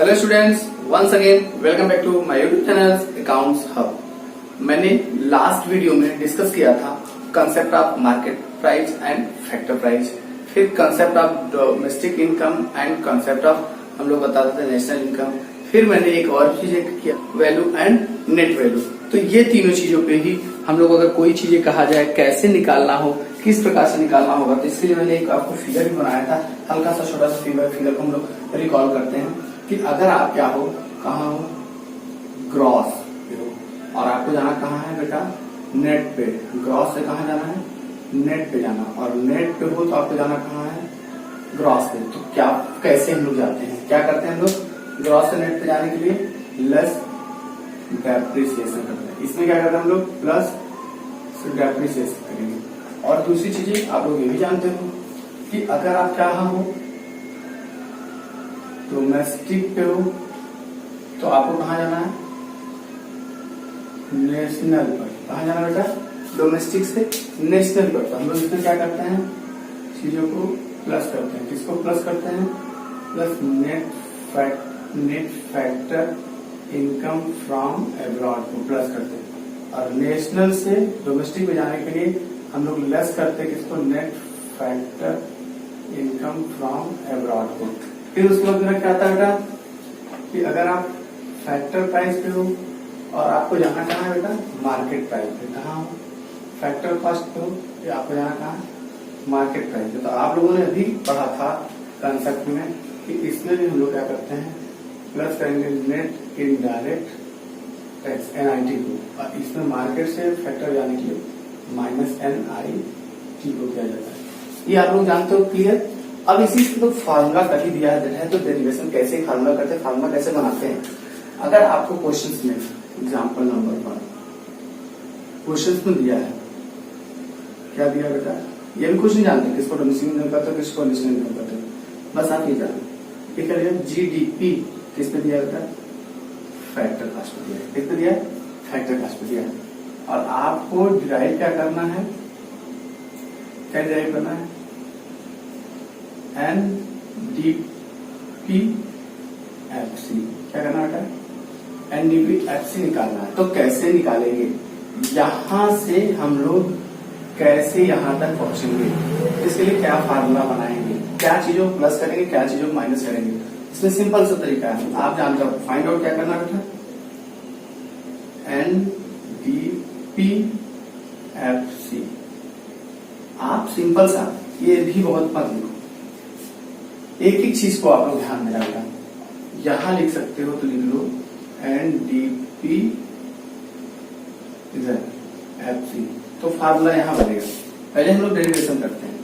Hello students, once again welcome back to my YouTube channel accounts hub. मैंने last video में discuss किया था concept of market price and factor price, फिर concept of domestic income and concept of हम लोग बताते थे national income. फिर मैंने एक और चीज किया, वैल्यू एंड नेट वैल्यू। तो ये तीनों चीजों पे ही हम लोग अगर कोई चीजें कहा जाए कैसे निकालना हो, किस प्रकार से निकालना होगा, तो इसके लिए मैंने एक आपको फिगर भी बनाया था, हल्का सा छोटा सा फिगर को हम लोग रिकॉल करते हैं कि अगर आप क्या हो, कहाँ हो, ग्रॉस पे हो और आपको जाना कहाँ है बेटा, नेट पे। ग्रॉस से कहाँ जाना है, नेट पे जाना, और नेट पे हो तो आपको जाना कहाँ है, ग्रॉस पे। तो क्या कैसे हम लोग जाते हैं, क्या करते हैं हम लोग, ग्रॉस से नेट पे जाने के लिए लेस डेप्रिसिएशन करते हैं। इसमें क्या करते हैं हम लोग, प्लस डेप्रिसिएशन करेंगे। और दूसरी चीजें आप लोग ये भी जानते हो कि अगर आप क्या हो, डोमेस्टिक पे हो तो आपको कहाँ जाना है, नेशनल पर। कहाँ जाना बेटा, डोमेस्टिक से नेशनल पर। तो हम लोग इसमें क्या करते हैं, चीजों को प्लस करते हैं। किसको प्लस करते हैं, plus net factor income from abroad को प्लस करते हैं। और नेशनल से डोमेस्टिक में जाने के लिए हम लोग लेस करते हैं किसको, net factor income from abroad को। फिर उसके बाद मेरा क्या आता है बेटा कि अगर आप फैक्टर प्राइस पे हो और आपको जाना कहाँ है बेटा, मार्केट प्राइस पे। कहाँ हो, फैक्टर कॉस्ट पे हो या आपको जाना कहाँ है, मार्केट प्राइस पे। तो आप लोगों ने अभी पढ़ा था कंसेप्ट में कि इसमें भी हम लोग क्या करते हैं, प्लस करेंगे नेट इनडायरेक्ट टैक्स NIT को, और इसमें मार्केट से फैक्टर जाने के लिए माइनस NIT को किया जाता है। ये आप लोग जानते हो, क्लियर। अब इसी से तो फार्मूला कर ही दिया है, तो डेरिवेशन कैसे फार्मूला करते हैं, फार्मूला कैसे बनाते हैं। अगर आपको क्वेश्चंस में एग्जांपल नंबर 1 क्वेश्चंस में दिया है, क्या दिया बेटा, ये भी कुछ नहीं जानते किसको डोमेस्टिक इनकम कहते हैं, किसको नेशनल इनकम कहते हैं, बस आप ये जानो। ये करिए GDP किस पे दिया बेटा, फैक्टर कॉस्ट पे दिया है। किस पे दिया है, फैक्टर कॉस्ट पे दिया है। और आपको डिराइव क्या करना है, क्या डिराइव करना है, NDPFC। क्या करना है, NDPFC निकालना है। तो कैसे निकालेंगे, यहां से हम लोग कैसे यहां तक पहुंचेंगे, इसके लिए क्या फार्मूला बनाएंगे, क्या चीजों को प्लस करेंगे, क्या चीजों को माइनस करेंगे। इसमें सिंपल सा तरीका है, आप जानते हो। फाइंड आउट क्या करना बेटा, NDPFC। आप सिंपल सा, ये भी बहुत मत लिखो, एक एक चीज को आप लोग ध्यान में रखना। यहां लिख सकते हो तो लिख लो NDPFC, तो फार्मूला यहां बनेगा। पहले हम लोग डेरिवेशन करते हैं।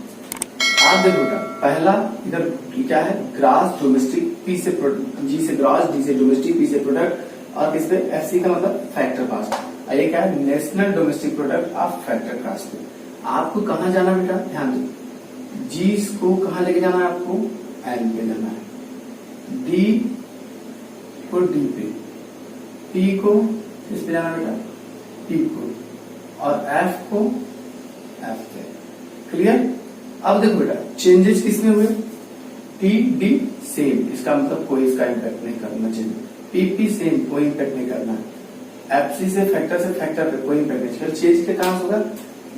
आप देखो बेटा, पहला इधर क्या है, ग्रॉस डोमेस्टिक, P से G से ग्रॉस, D से डोमेस्टिक, P से प्रोडक्ट, और किस पे, FC का मतलब फैक्टर कॉस्ट। और ये क्या है, national domestic product of factor cost पे। आपको कहां जाना बेटा, ध्यान दो, G को कहां लेके जाना है, आपको N पे जाना है, D को D पे, P को किस पे जाना बेटा, P को, और F को F पे। क्लियर। अब देखो बेटा, चेंजेस किसमें हुए, PD सेम, इसका मतलब कोई इसका इम्पैक्ट नहीं करना चाहिए। PP सेम, कोई इम्पैक्ट नहीं करना है। FC से फैक्टर पे कोई इम्पैक्ट नहीं। फिर चेंज के कहां होगा,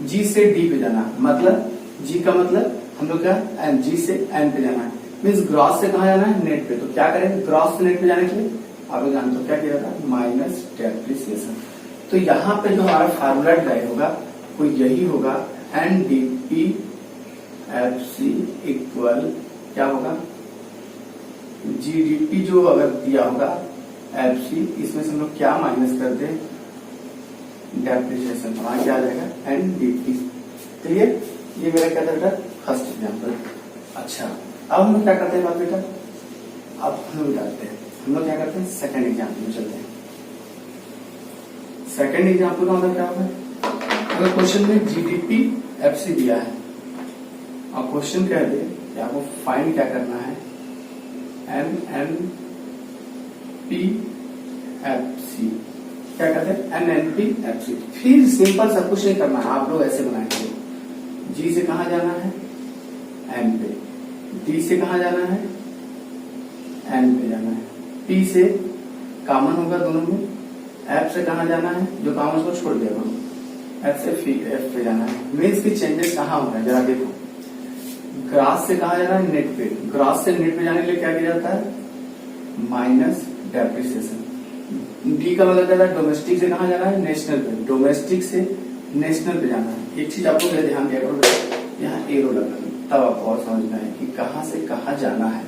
G से D पे जाना, मतलब G का मतलब हम लोग क्या, G से N पे जाना है। मीन्स ग्रॉस से कहा जाना है, नेट पे। तो क्या करेंगे, ग्रॉस से नेट पे जाने के लिए आप लोग जानते हो क्या किया था, माइनस डेप्रिसिएशन। तो यहाँ पे जो हमारा फार्मूला ड्राइव होगा वो यही होगा, NDPFC इक्वल क्या होगा, GDP जो अगर दिया होगा FC, इसमें से हम लोग क्या माइनस कर दे, डेप्रिसिएशन। वहां क्या आ जाएगा, NDP। क्लियर। ये मेरा क्या था बेटा, फर्स्ट एग्जाम्पल। अच्छा, अब हम लोग क्या करते हैं बात बेटा, अब हम लोग जाते हैं, हम लोग क्या करते हैं, सेकंड एग्जाम्पल में चलते हैं। सेकंड एग्जाम्पल का मतलब क्या होगा, अगर क्वेश्चन में GDPFC दिया है और क्वेश्चन कह दे कि आपको फाइंड क्या करना है, NNPFC। क्या कहते हैं, NNPFC। फिर सिंपल सब कुछ नहीं करना है, आप लोग ऐसे बनाएंगे, G से कहां जाना है, N पे, D से कहां जाना है, N पे जाना है, पी से कॉमन होगा दोनों में, एफ से कहाँ जाना है, जो कॉमन को छोड़ दिया करो, एफ से एफ पे जाना है। मीन्स की चेंजेस कहाँ हो रहे हैं जरा देखो, ग्रास से कहाँ जाना है, नेट पे, ग्रास से नेट पे जाने के लिए क्या किया जाता है, माइनस डेप्रिसिएशन। डी का मतलब जाता है डोमेस्टिक से कहाँ जाना है, नेशनल पे, डोमेस्टिक से नेशनल पे जाना है। एक चीज आपको ध्यान दिया करो, यहाँ एरो लगा तब आपको और समझना है कि कहाँ से कहाँ जाना है।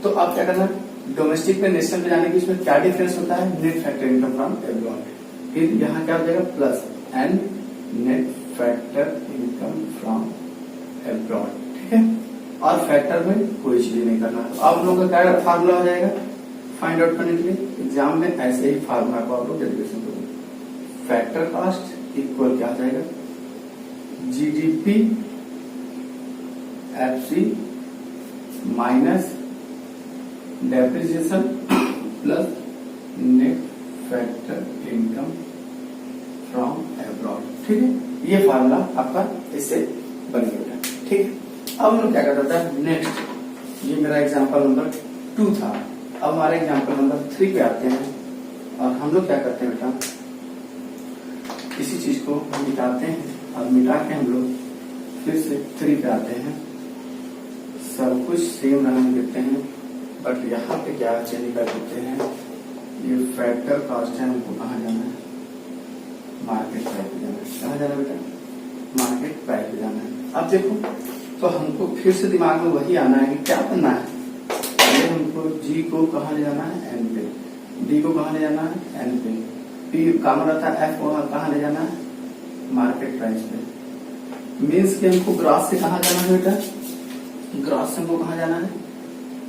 तो आप क्या करना है, डोमेस्टिक पे नेशनल पे जाने के इसमें क्या डिफरेंस होता है, net factor income from abroad. फिर यहाँ क्या हो जाएगा, plus N net factor income from abroad, ठीक है। और फैक्टर में कोई चीज नहीं करना। तो आप लोगों का क्या फार्मूला हो जाएगा फाइंड आउट करने के लिए, एग्जाम में ऐसे ही फार्मूला को आप लोग डेरिवेशन करोगे। फैक्टर कॉस्ट इक्वल क्या हो जाएगा, GDP FC minus depreciation plus net factor income from abroad, ठीक है। ये फार्मूला आपका इससे बन गया, ठीक है। अब हम लोग क्या करता था, नेक्स्ट ये मेरा एग्जांपल नंबर 2 था। अब हमारे एग्जांपल नंबर 3 पे आते हैं और हम लोग क्या करते हैं बेटा, किसी चीज को मिटाते हैं और मिटा के हम लोग फिर से 3 पे आते हैं। सब कुछ सेम रहने देते हैं, बट यहाँ पे क्या चेंज कर देते हैं, ये फैक्टर कॉस्ट है, हमको कहाँ जाना है, मार्केट प्राइस पे जाना है। कहाँ जाना बेटा, मार्केट प्राइस पे जाना है। अब देखो तो हमको फिर से दिमाग में वही आना है कि क्या करना है, पहले हमको जी को कहाँ ले जाना है, एन पे, डी को कहाँ ले जाना है, एन पे, पी काम रहता है, एफ को कहाँ ले जाना है, मार्केट प्राइस पे। मीन्स कि हमको ग्रास से कहाँ जाना है बेटा, ग्रास से हमको कहाँ जाना है,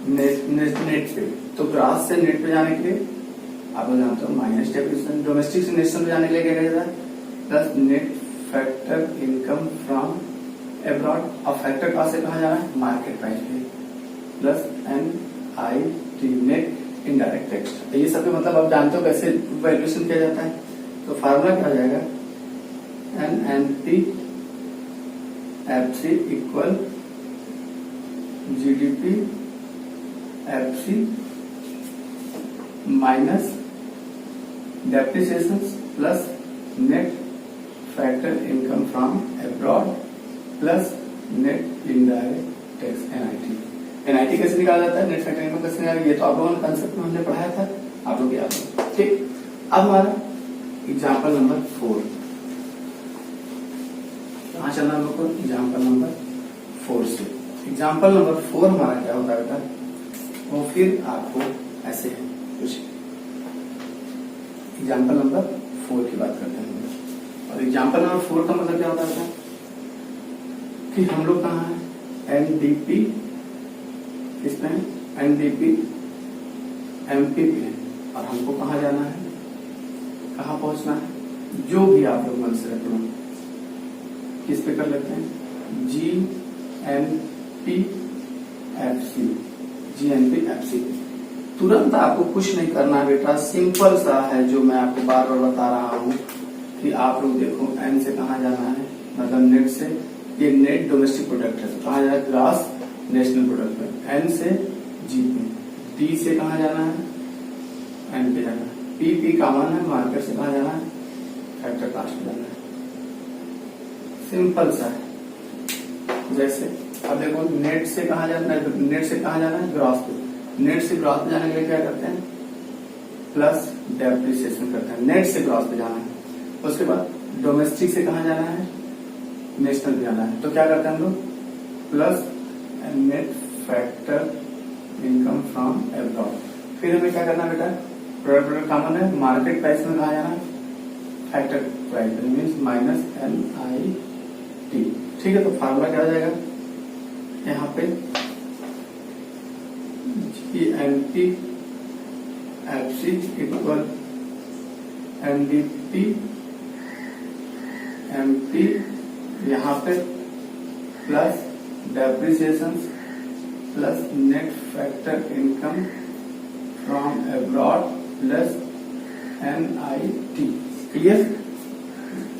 नेट पे। तो ग्रास से नेट पे जाने के लिए आप लोग जानते हो माइनस डेप्रिसिएशन, डोमेस्टिक से नेशनल पे जाने के लिए क्या कहता है, plus net factor income from abroad. और फैक्टर कॉस्ट से कहाँ जाना है, मार्केट प्राइस पे, plus N I T net indirect tax. ये सब मतलब आप जानते हो कैसे वैल्यूएशन किया जाता है। तो फार्मूला क्या हो जाएगा, N N P F C equal GDP F C minus depreciation plus net factor income from abroad plus net indirect tax NIT. NIT कैसे निकाला जाता है, नेट फैक्टर इनकम कैसे निकाला, ये तो आप लोगों ने कंसेप्ट में हमने पढ़ाया था, आप लोग याद रखो, ठीक। अब हमारा एग्जाम्पल नंबर 4, कहाँ चलना हम लोग को, एग्जाम्पल नंबर 4 से। एग्जाम्पल नंबर 4 हमारा क्या होता है बेटा, वो फिर आपको ऐसे है कुछ। एग्जाम्पल नंबर 4 की बात करते हैं, और एग्जाम्पल नंबर 4 का मतलब क्या होता है कि हम लोग कहाँ है, एनडीपी, इसमें एनडीपी एमपी पे, और हमको कहाँ जाना है, कहाँ पहुंचना है, जो भी आप लोग मन से रख लो, किस पे कर लेते हैं, जी एन पी एफ सी, जी एन पी एफ सी। तुरंत आपको कुछ नहीं करना है बेटा, सिंपल सा है जो मैं आपको बार बार बता रहा हूँ कि आप लोग देखो एन से कहाँ जाना है, मतलब नेट से, ये नेट डोमेस्टिक प्रोडक्ट है, तो कहाँ जाना है, ग्रास नेशनल प्रोडक्ट पे, एन से जी पे, डी से कहाँ जाना है, एन पे जाना है, पी पी कॉमन है, मार्केट से कहाँ जाना है, फैक्टर कॉस्ट पे जाना है। सिंपल सा है। जैसे अब देखो नेट से कहाँ जाना है, नेट से कहाँ जाना है, ग्रॉस पे, नेट से ग्रॉस पे जाने के लिए क्या करते हैं, प्लस डेप्रिसिएशन करते हैं, नेट से ग्रॉस पे जाना है। उसके बाद डोमेस्टिक से कहाँ जाना है, नेशनल पे जाना है, तो क्या करते हैं हम लोग, plus net factor income from abroad. फिर हमें क्या करना बेटा, प्रोडक्ट कॉमन है, मार्केट प्राइस में कहाँ जाना है, factor price means minus N I T, ठीक है। तो फार्मूला क्या हो जाएगा, यहाँ पे G N P F C equal N D P M P, यहाँ पे plus depreciation plus net factor income from abroad plus N I T. Clear,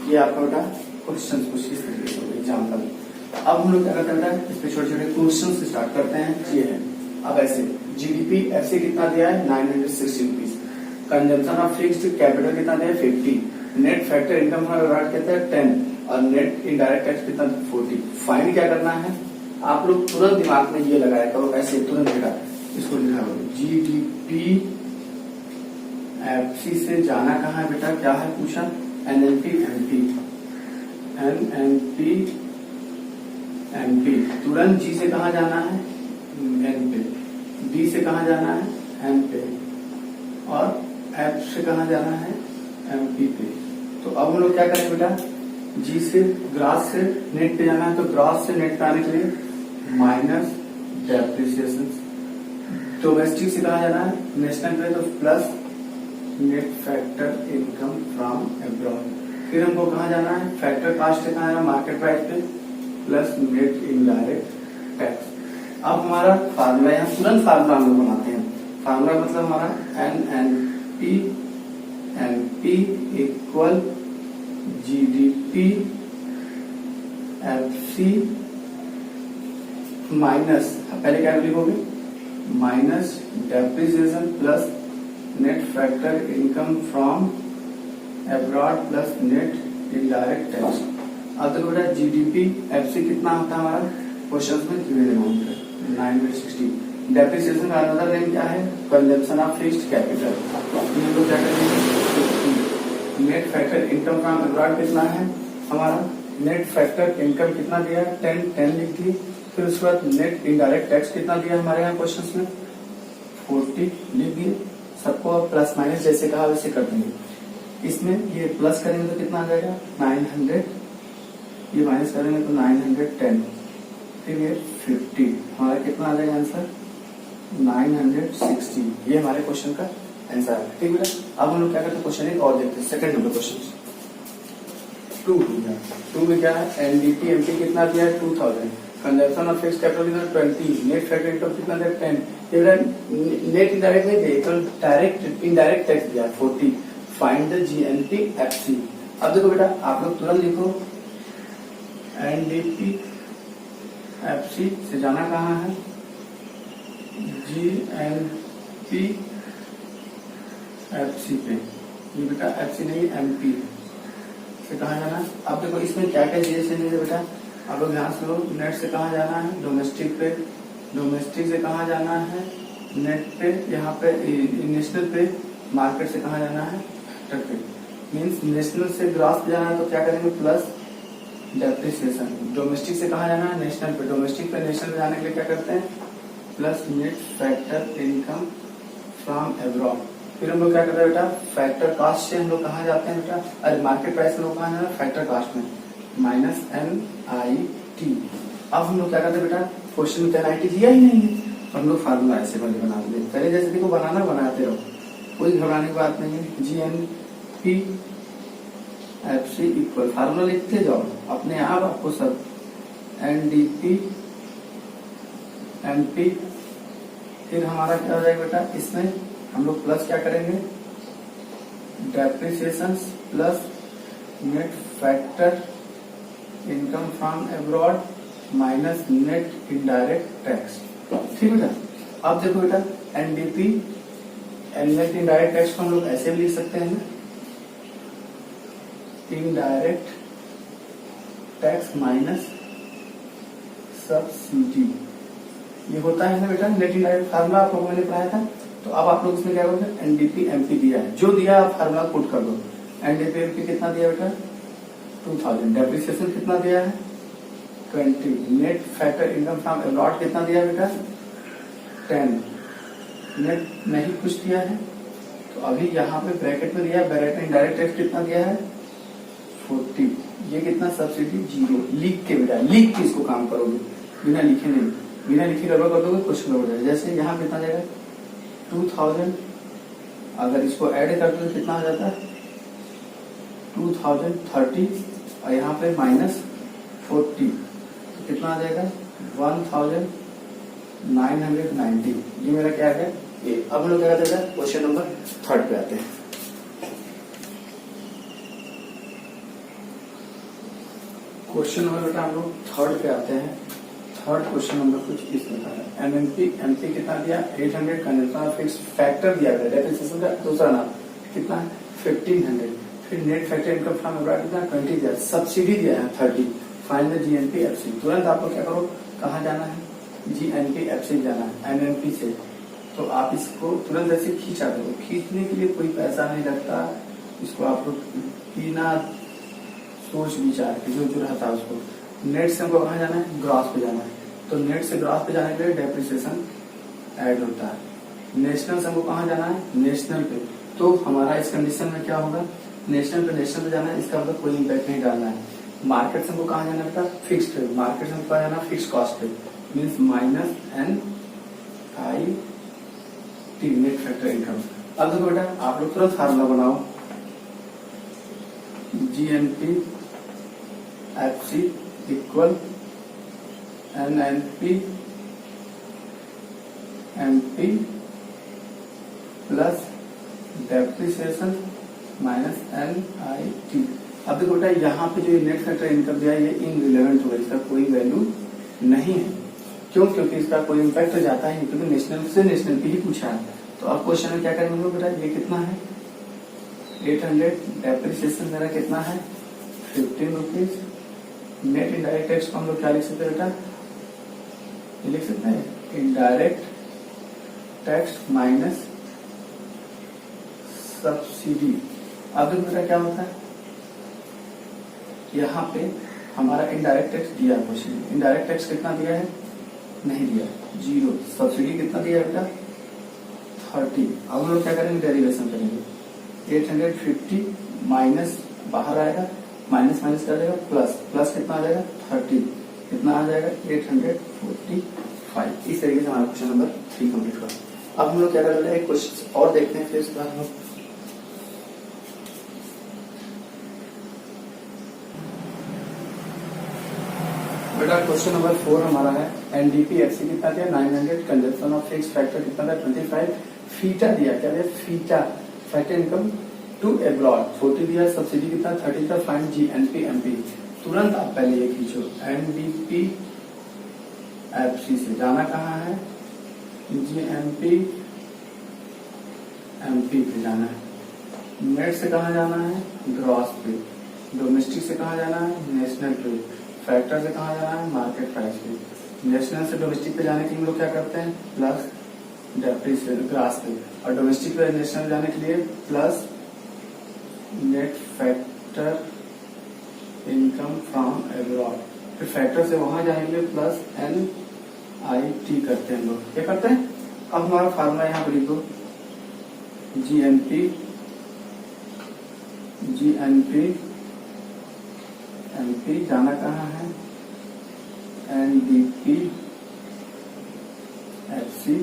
ये आपका बेटा क्वेश्चन कुछ इस तरीके से एग्जाम्पल। अब हम लोग क्या करते हैं, इस पे छोटे छोटे क्वेश्चन स्टार्ट करते हैं। ये है अब ऐसे जीडीपी एफसी कितना दिया है 960 rupees, consumption of fixed capital कितना दिया है 50, net factor income from abroad कितना है 10 और नेट इनडायरेक्ट टैक्स कितना 40। फाइन क्या करना है, आप लोग तुरंत दिमाग में ये लगाया करो, ऐसे तुरंत बेटा इसको लिखा करो। जीडीपी एफसी से जाना कहाँ है बेटा, क्या है पूछा, एनएनपी एमपी, एनएनपी एमपी, तुरंत जी से कहाँ जाना है एन पे, डी से कहाँ जाना है एम पे और एफ से कहाँ जाना है एमपी पे। तो अब हम लोग क्या करें बेटा, जी से ग्रास से नेट पे जाना है, तो ग्रास से नेट पे आने के लिए माइनस डेप्रिसिएशन, डोमेस्टिक से कहाँ जाना है नेशनल पे, तो plus net factor income from abroad, फिर हमको कहाँ जाना है फैक्टर कास्ट से कहाँ जाना है मार्केट प्राइस पे, प्लस नेट इनडायरेक्ट टैक्स। अब हमारा फार्मूला, यहाँ तुरंत फार्मूला हम लोग बनाते हैं, फार्मूला मतलब हमारा NNP MP equal GDP FC minus, पहले क्या लिखोगे minus depreciation plus net factor income from abroad plus net indirect tax. अब देखो बेटा जीडीपी एफसी कितना होता है हमारा क्वेश्चन में गिवन अमाउंट है 960, डेप्रिसिएशन का अनदर नेम क्या है कंजम्पशन ऑफ फिक्स्ड कैपिटल, हम लोग क्या करेंगे net factor income from abroad कितना है हमारा, नेट फैक्टर इनकम कितना दिया है 10 लिख दिए, फिर उसके बाद नेट इनडायरेक्ट टैक्स कितना दिया हमारे यहाँ क्वेश्चन में 40 लिख दिए, सबको प्लस माइनस जैसे कहा वैसे कर देंगे। इसमें ये प्लस करेंगे तो कितना आ जाएगा 900, ये माइनस करेंगे तो 910, फिर ये 50, हमारा कितना आ जाएगा आंसर 960, ये हमारे क्वेश्चन का आंसर है। ठीक है, अब हम लोग क्या करते हैं क्वेश्चन एक और देखते हैं, सेकंड नंबर क्वेश्चन 2 में क्या है एनडीपी एमपी कितना दिया है 2000, कंजम्पशन ऑफ फिक्स्ड कैपिटल कितना 20, नेट फैक्टर इनकम कितना दिया 10, नेट इनडायरेक्ट नहीं दिया तो डायरेक्ट इनडायरेक्ट टैक्स दिया 40, फाइंड द जीएनपी एफसी। अब देखो बेटा आप लोग तुरंत लिखो एनडीपी एफसी से जाना कहाँ है जीएनपी एफसी पे, ये बेटा एफसी नहीं एमपी से कहाँ जाना है। अब देखो इसमें क्या क्या चीजें नहीं है बेटा, आप लोग ध्यान से लो, नेट से कहाँ जाना है डोमेस्टिक पे, डोमेस्टिक से कहाँ जाना है नेट पे, यहाँ पे नेशनल पे, मार्केट से कहाँ जाना है फैक्टर पे, मीन्स नेशनल से ग्रॉस पे जाना है तो क्या करेंगे प्लस डेप्रिसिएशन, डोमेस्टिक से कहाँ जाना है नेशनल पे, डोमेस्टिक पे नेशनल पे जाने के लिए क्या करते हैं plus net factor income from abroad, फिर हम लोग क्या करते हैं बेटा फैक्टर कास्ट से हम लोग कहाँ जाते हैं बेटा, अरे मार्केट प्राइस में लोग कहाँ जाना है फैक्टर कास्ट में माइनस NIT। अब हम लोग क्या करते हैं बेटा क्वेश्चन में NIT दिया ही नहीं है तो हम लोग फार्मूला ऐसे पहले बना देते, पहले जैसे देखो बनाना बनाते रहो, कोई घबराने की बात नहीं है। GNP FC इक्वल फार्मूला लिखते जाओ अपने आप, आपको सब NDP MP, फिर हमारा क्या हो जाएगा बेटा इसमें हम लोग प्लस क्या करेंगे depreciation plus net factor income from abroad minus net indirect tax. ठीक बेटा, अब देखो बेटा एनडीपी नेट इनडायरेक्ट टैक्स को हम लोग ऐसे भी लिख सकते हैं इनडायरेक्ट टैक्स माइनस सब्सिडी, ये होता है ना बेटा नेट इनडायरेक्ट फार्मूला आप लोगों ने पढ़ाया था। तो अब आप लोग इसमें क्या करोगे एनडीपी एमपी दिया है, जो दिया आप फार्मूला पुट कर दो, एनडीपी एमपी कितना दिया बेटा 2000, डेप्रिसिएशन कितना दिया है 20, net factor income from abroad कितना दिया बेटा 10, नेट नहीं कुछ दिया है तो अभी यहाँ पे ब्रैकेट में दिया है, ब्रैकेट में इनडायरेक्ट टैक्स कितना दिया है 40, ये कितना सब्सिडी 0, लिख के बेटा लिख के इसको काम करोगे, बिना लिखे नहीं, बिना लिखे गड़बड़ कर दोगे कुछ गड़बड़ हो जाएगा। जैसे यहाँ कितना जाएगा 2000, अगर इसको ऐड कर दो कितना आ जाता है 2030 और यहाँ पे माइनस 40 तो कितना आ जाएगा 1990, ये मेरा क्या है ये। अब हम लोग क्या करते हैं क्वेश्चन नंबर 3 पे आते हैं। क्वेश्चन नंबर बेटा हम लोग 3 पे आते हैं। थर्ड क्वेश्चन नंबर कुछ इस प्रकार है। एमएनपी एमपी कितना दिया 800 कंजम्पशन ऑफ फिक्स फैक्टर दिया गया, डेप्रिसिएशन का दूसरा नाम कितना है 1500। फिर net factor income from abroad कितना 20 दिया, सब्सिडी दिया है 30। Find the GNP FC. तुरंत आपको क्या करो, कहाँ जाना है, जीएनपी एफसी जाना है एमएनपी से। तो आप इसको तुरंत ऐसे खींचा दो, खींचने के लिए कोई पैसा नहीं लगता, इसको आप लोग बिना सोच विचार के जो रहता है उसको। नेट से हमको कहाँ जाना है, ग्रॉस पे जाना है, तो नेट से ग्रॉस पे जाने के लिए डेप्रिसिएशन ऐड होता है। नेशनल से हमको कहाँ जाना है, नेशनल पे, तो हमारा इस कंडीशन में क्या होगा, नेशनल पे जाना है, इसका मतलब कोई इम्पैक्ट नहीं डालना है। मार्केट से हमको कहाँ जाना बेटा, फिक्स पे, मार्केट से हमको कहाँ जाना, फिक्स कॉस्ट पे, means minus NIT net factor income. अब देखो बेटा आप लोग तुरंत फार्मूला बनाओ, GNP FC equal NNP MP plus depreciation minus NIT। अब देखो बेटा यहाँ पे जो नेट फैक्टर इनकम दिया ये इनरिलेवेंट होगा, इसका कोई वैल्यू नहीं है। क्यों, क्योंकि इसका कोई इम्पैक्ट जाता ही नहीं, क्योंकि नेशनल से नेशनल पे ही पूछा है। तो अब क्वेश्चन में क्या करेंगे बेटा, ये कितना है 800, डेप्रिसिएशन मेरा कितना है 15 रुपीज। नेट इनडायरेक्ट टैक्स को हम लोग क्या लिख सकते हैं बेटा, ये लिख सकते हैं इनडायरेक्ट टैक्स माइनस सब्सिडी। अब देखो बेटा क्या होता है, यहाँ पे हमारा इनडायरेक्ट टैक्स दिया क्वेश्चन, इनडायरेक्ट टैक्स कितना दिया है, नहीं दिया, 0। सब्सिडी कितना दिया है बेटा 30। अब हम लोग क्या करेंगे, डेरिवेशन करेंगे, 850 माइनस बाहर आएगा, माइनस माइनस कर देगा, प्लस प्लस कितना आ जाएगा 30, कितना आ जाएगा 845। इस तरीके से हमारा क्वेश्चन नंबर 3 कंप्लीट हुआ। अब हम लोग क्या कर रहे हैं, क्वेश्चन और देखते हैं, फिर इसके बाद हम लोग बेटा क्वेश्चन नंबर 4 हमारा है एनडीपी एफसी कितना दिया 900, कंजम्पशन ऑफ फिक्स फैक्टर कितना था 25, फीटा दिया, क्या दिया फीटा फैक्टर इनकम टू एब्रॉड 40 दिया, सब्सिडी कितना 30 था। Find GNP MP. तुरंत आप पहले ये खींचो, एनडीपी एफसी से जाना कहाँ है, जीएनपी एमपी पे जाना है। नेट से कहाँ जाना है, ग्रॉस पे। डोमेस्टिक से कहाँ जाना है, नेशनल पे। फैक्टर से कहाँ जाना है, मार्केट प्राइस पे। नेशनल से डोमेस्टिक पे जाने के लिए हम लोग क्या करते हैं, प्लस डेप्रिसिएशन ग्रास पे, और डोमेस्टिक पे नेशनल जाने के लिए plus net factor income from abroad. फिर फैक्टर से वहां जाने के लिए प्लस NIT करते हैं हम लोग, क्या करते हैं। अब हमारा फार्मूला यहाँ पर लिखो, जीएनपी एमपी जाना कहाँ है, NDP FC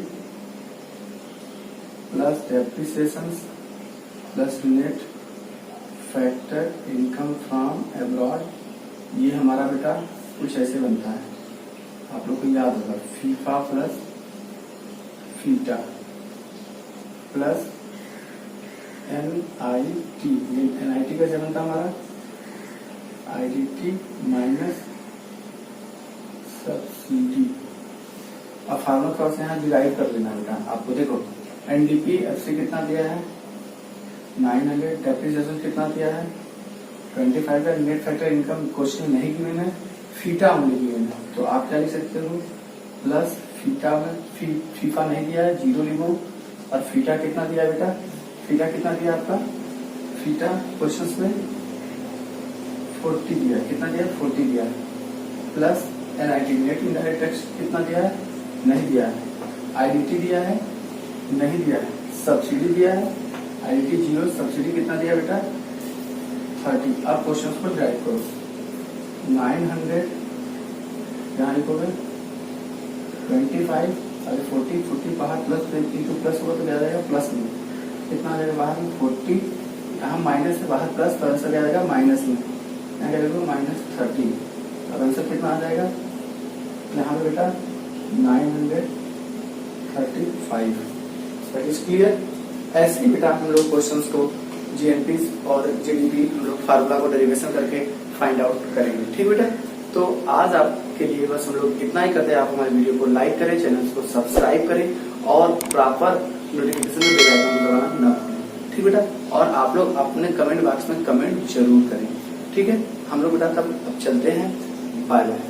plus depreciation plus net factor income from abroad. ये हमारा बेटा कुछ ऐसे बनता है, आप लोग को याद होगा, FIFA plus FITA plus NIT। NIT का जब बनता हमारा IDT माइनस सब्सिडी। अब फार्मूला थोड़ा सा यहाँ डिराइव कर लेना बेटा आपको। देखो एनडीपी एफसी कितना दिया है 900, डेप्रिसिएशन कितना दिया है 25 का, नेट फैक्टर इनकम क्वेश्चन नहीं गिवन है, फीटा ओनली गिवन है, तो आप क्या लिख सकते हो, प्लस फीटा में फीफा नहीं दिया है 0 लिखो, और फीटा कितना दिया बेटा, फीटा कितना दिया आपका, फीटा क्वेश्चन में 40 दिया, कितना दिया 40 दिया, plus NIT net indirect tax कितना दिया है, नहीं दिया है, IDT दिया है, नहीं दिया है, सब्सिडी दिया है, IDT 0, सब्सिडी कितना दिया बेटा 30। अब क्वेश्चन को ड्राइव करो, 900 यहाँ लिखोगे 25, अरे 40 बाहर प्लस इंटू प्लस होगा तो क्या जाएगा प्लस में, कितना आ जाएगा बाहर में 40, यहाँ माइनस है बाहर प्लस, तो आंसर क्या जाएगा माइनस में, यहाँ क्या लिखो -30। अब आंसर कितना आ जाएगा यहाँ पे बेटा 935। That is clear. ऐसे ही बेटा हम लोग क्वेश्चंस को जीएनपी और जीडीपी हम लोग फार्मूला को डेरिवेशन करके फाइंड आउट करेंगे, ठीक बेटा। तो आज आपके लिए बस हम लोग इतना ही करते हैं। आप हमारे वीडियो को लाइक करें, चैनल को सब्सक्राइब करें और प्रॉपर नोटिफिकेशन में बेल आइकन दबाना ना भूलें। ठीक बेटा, और आप लोग अपने कमेंट बॉक्स में कमेंट जरूर करें। ठीक है, हम लोग बेटा तब अब चलते हैं। Bye bye.